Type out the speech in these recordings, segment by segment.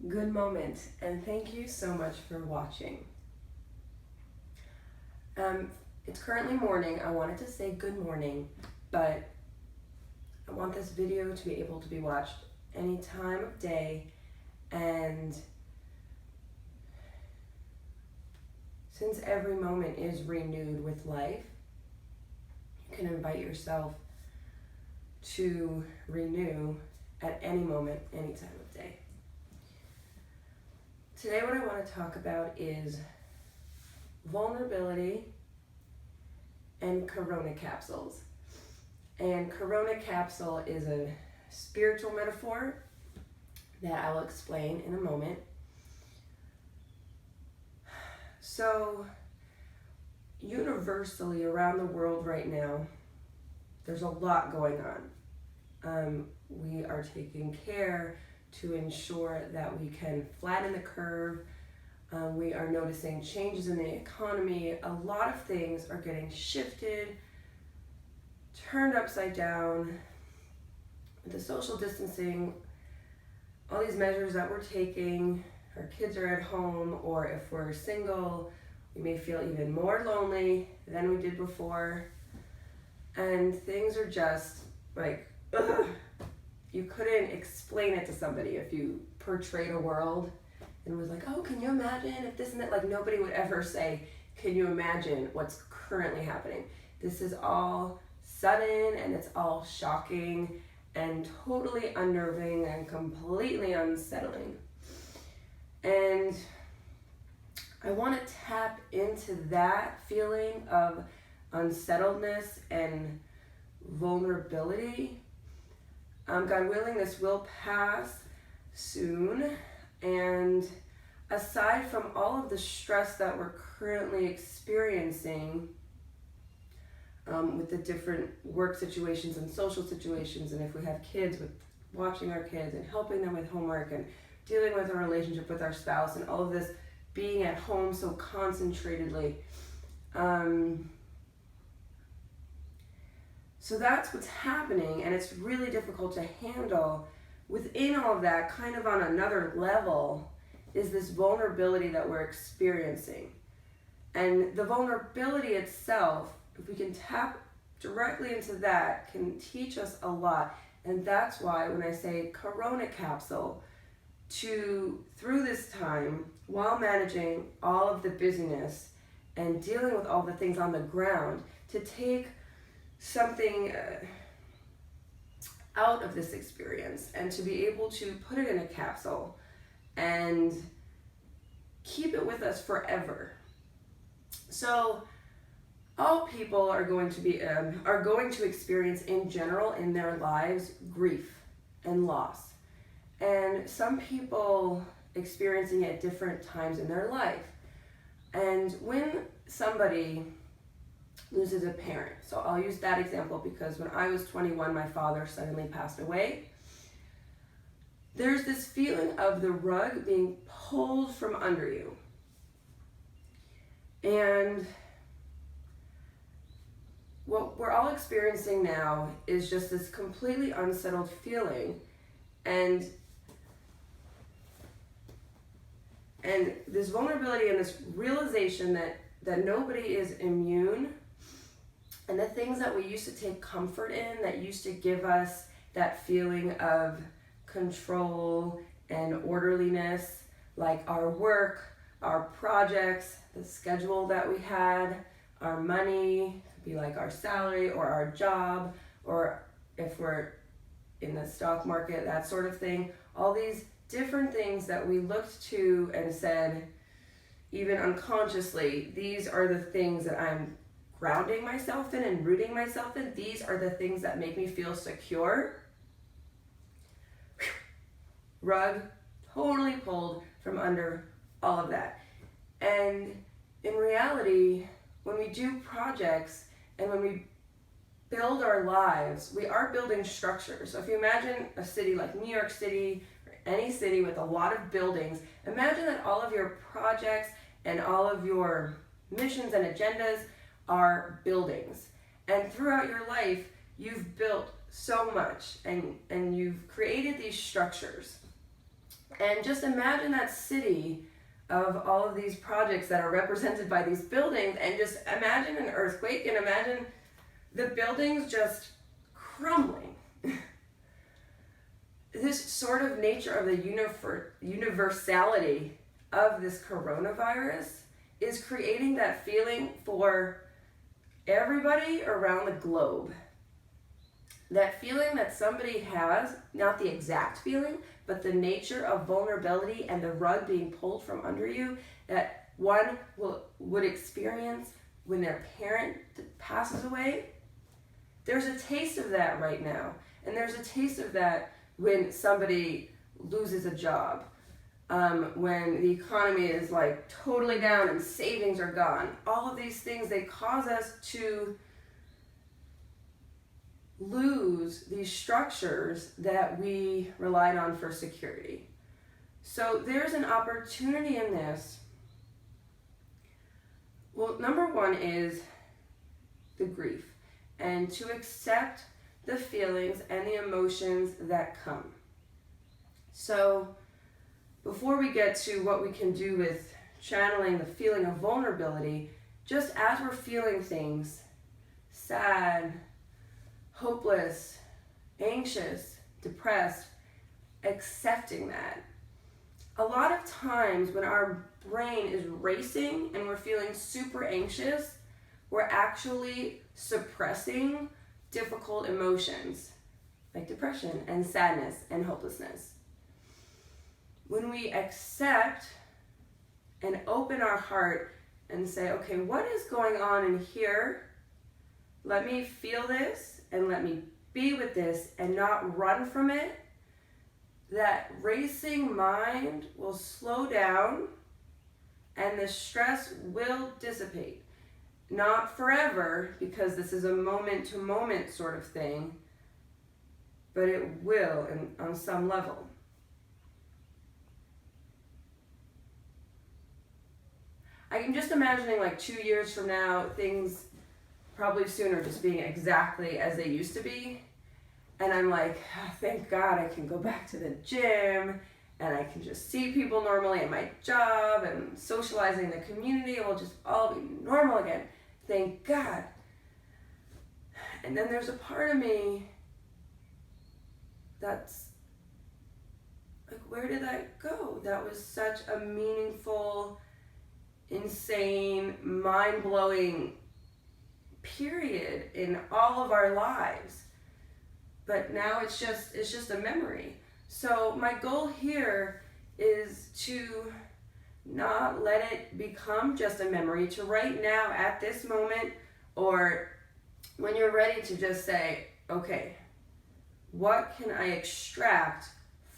Good moment, and thank you so much for watching. It's currently morning. I wanted to say good morning, but I want this video to be able to be watched any time of day, and since every moment is renewed with life, you can invite yourself to renew at any moment, any time of day. Today what I want to talk about is vulnerability and Corona capsules. And Corona capsule is a spiritual metaphor that I will explain in a moment. So, universally around the world right now, there's a lot going on. We are taking care to ensure that we can flatten the curve. We are noticing changes in the economy. A lot of things are getting shifted, turned upside down. The social distancing, all these measures that we're taking, our kids are at home, or if we're single, we may feel even more lonely than we did before. And things are just like, ugh. You couldn't explain it to somebody if you portrayed a world and was like, oh, can you imagine if this and that? Like, nobody would ever say, can you imagine what's currently happening? This is all sudden and it's all shocking and totally unnerving and completely unsettling. And I want to tap into that feeling of unsettledness and vulnerability. God willing, this will pass soon. And aside from all of the stress that we're currently experiencing with the different work situations and social situations, and if we have kids, with watching our kids and helping them with homework and dealing with our relationship with our spouse and all of this being at home so concentratedly. So that's what's happening, and it's really difficult to handle. Within all of that, kind of on another level, is this vulnerability that we're experiencing. And the vulnerability itself, if we can tap directly into that, can teach us a lot. And that's why when I say Corona capsule, through this time, while managing all of the busyness and dealing with all the things on the ground, to take something out of this experience and to be able to put it in a capsule and keep it with us forever. So all people are going to experience in general in their lives grief and loss, and some people experiencing it at different times in their life. And when somebody loses a parent, so I'll use that example because when I was 21, my father suddenly passed away. There's this feeling of the rug being pulled from under you. And what we're all experiencing now is just this completely unsettled feeling, and this vulnerability and this realization that nobody is immune. And the things that we used to take comfort in, that used to give us that feeling of control and orderliness, like our work, our projects, the schedule that we had, our money, could be like our salary or our job, or if we're in the stock market, that sort of thing. All these different things that we looked to and said, even unconsciously, these are the things that I'm grounding myself in and rooting myself in. These are the things that make me feel secure. Rug totally pulled from under all of that. And in reality, when we do projects and when we build our lives, we are building structure. So if you imagine a city like New York City, or any city with a lot of buildings, imagine that all of your projects and all of your missions and agendas are buildings. And throughout your life, you've built so much and you've created these structures. And just imagine that city of all of these projects that are represented by these buildings, and just imagine an earthquake and imagine the buildings just crumbling. This sort of nature of the universality of this coronavirus is creating that feeling for everybody around the globe. That feeling that somebody has, not the exact feeling, but the nature of vulnerability and the rug being pulled from under you, that one would experience when their parent passes away. There's a taste of that right now. And there's a taste of that when somebody loses a job, when the economy is like totally down and savings are gone. All of these things, they cause us to lose these structures that we relied on for security. So there's an opportunity in this. Well, number one is the grief, and to accept the feelings and the emotions that come. So before we get to what we can do with channeling the feeling of vulnerability, just as we're feeling things, sad, hopeless, anxious, depressed, accepting that. A lot of times when our brain is racing and we're feeling super anxious, we're actually suppressing difficult emotions like depression and sadness and hopelessness. When we accept and open our heart and say, okay, what is going on in here? Let me feel this and let me be with this and not run from it. That racing mind will slow down and the stress will dissipate. Not forever, because this is a moment-to-moment sort of thing, but it will on some level. I'm just imagining like 2 years from now, things probably sooner just being exactly as they used to be. And I'm like, oh, thank God I can go back to the gym and I can just see people normally at my job and socializing in the community. It will just all be normal again. Thank God. And then there's a part of me that's like, where did that go? That was such a meaningful, insane, mind-blowing period in all of our lives. But now it's just a memory. So my goal here is to not let it become just a memory, to right now at this moment, or when you're ready to just say, okay, what can I extract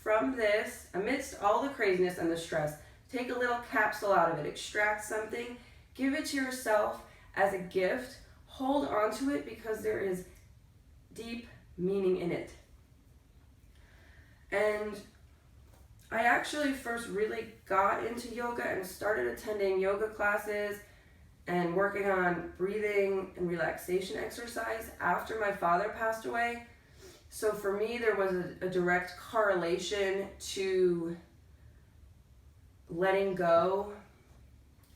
from this amidst all the craziness and the stress? Take a little capsule out of it, extract something, give it to yourself as a gift, hold on to it because there is deep meaning in it. And I actually first really got into yoga and started attending yoga classes and working on breathing and relaxation exercise after my father passed away. So for me, there was a direct correlation to letting go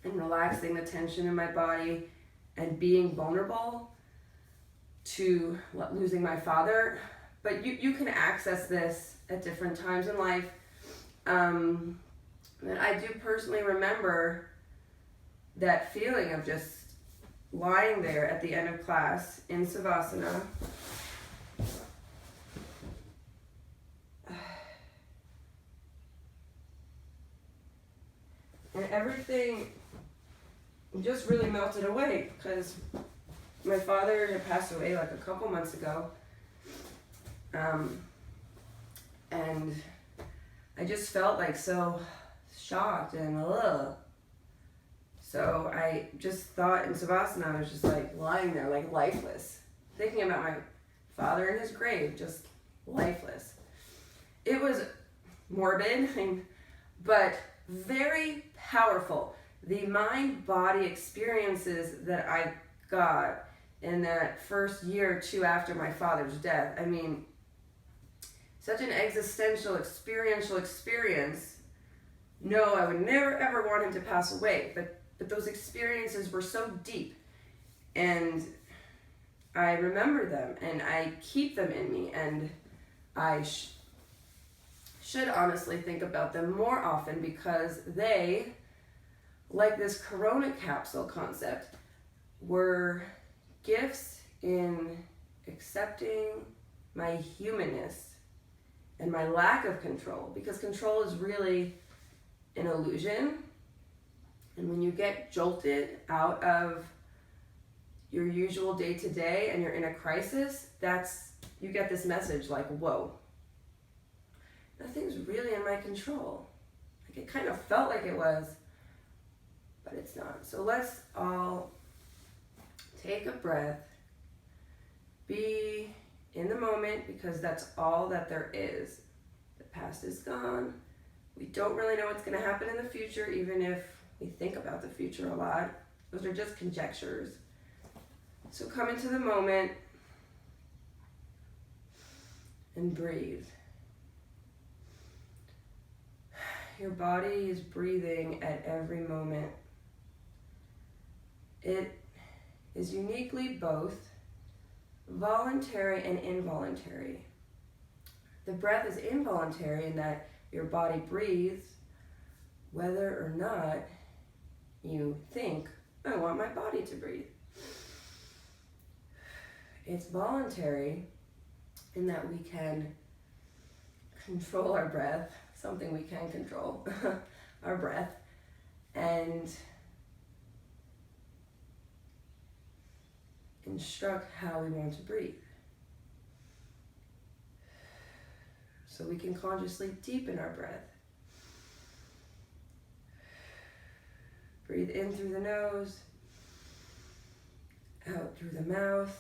and relaxing the tension in my body and being vulnerable to losing my father. But you can access this at different times in life. But I do personally remember that feeling of just lying there at the end of class in Savasana. And everything just really melted away because my father had passed away like a couple months ago. And I just felt like so shocked and So I just thought in Savasana, I was just like lying there like lifeless, thinking about my father in his grave, just lifeless. It was morbid, but very powerful. The mind-body experiences that I got in that first year or two after my father's death, I mean, such an existential, experiential experience. No, I would never ever want him to pass away, but those experiences were so deep, and I remember them, and I keep them in me, and I should honestly think about them more often, because they, like this Corona capsule concept, were gifts in accepting my humanness and my lack of control, because control is really an illusion. And when you get jolted out of your usual day-to-day and you're in a crisis, you get this message like, whoa, nothing's really in my control. Like, it kind of felt like it was, but it's not. So let's all take a breath, be in the moment, because that's all that there is. The past is gone. We don't really know what's going to happen in the future, even if we think about the future a lot. Those are just conjectures. So come into the moment and breathe. Your body is breathing at every moment. It is uniquely both voluntary and involuntary. The breath is involuntary in that your body breathes whether or not you think, I want my body to breathe. It's voluntary in that we can control our breath, something we can control, our breath, and instruct how we want to breathe. So we can consciously deepen our breath. Breathe in through the nose, out through the mouth.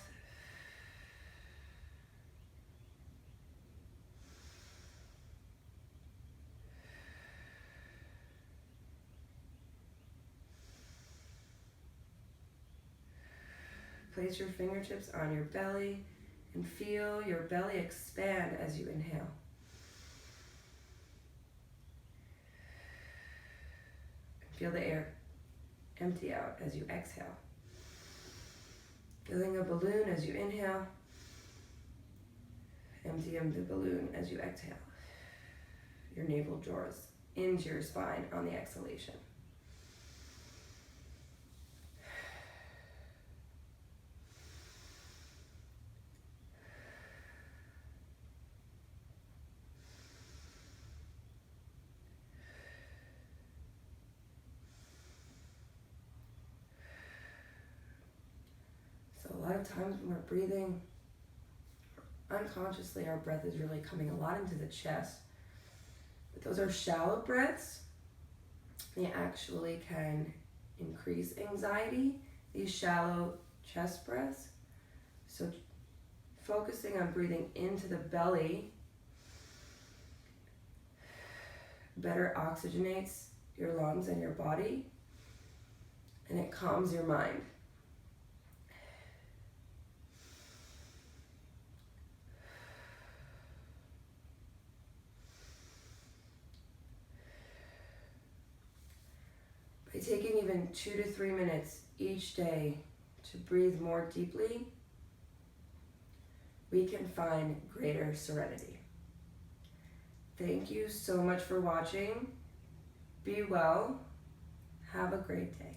Place your fingertips on your belly and feel your belly expand as you inhale. Feel the air empty out as you exhale. Filling a balloon as you inhale. Emptying the balloon as you exhale. Your navel draws into your spine on the exhalation. A lot of times when we're breathing, unconsciously our breath is really coming a lot into the chest. But those are shallow breaths. They actually can increase anxiety, these shallow chest breaths. So focusing on breathing into the belly better oxygenates your lungs and your body, and it calms your mind. By taking even 2 to 3 minutes each day to breathe more deeply, we can find greater serenity. Thank you so much for watching. Be well. Have a great day.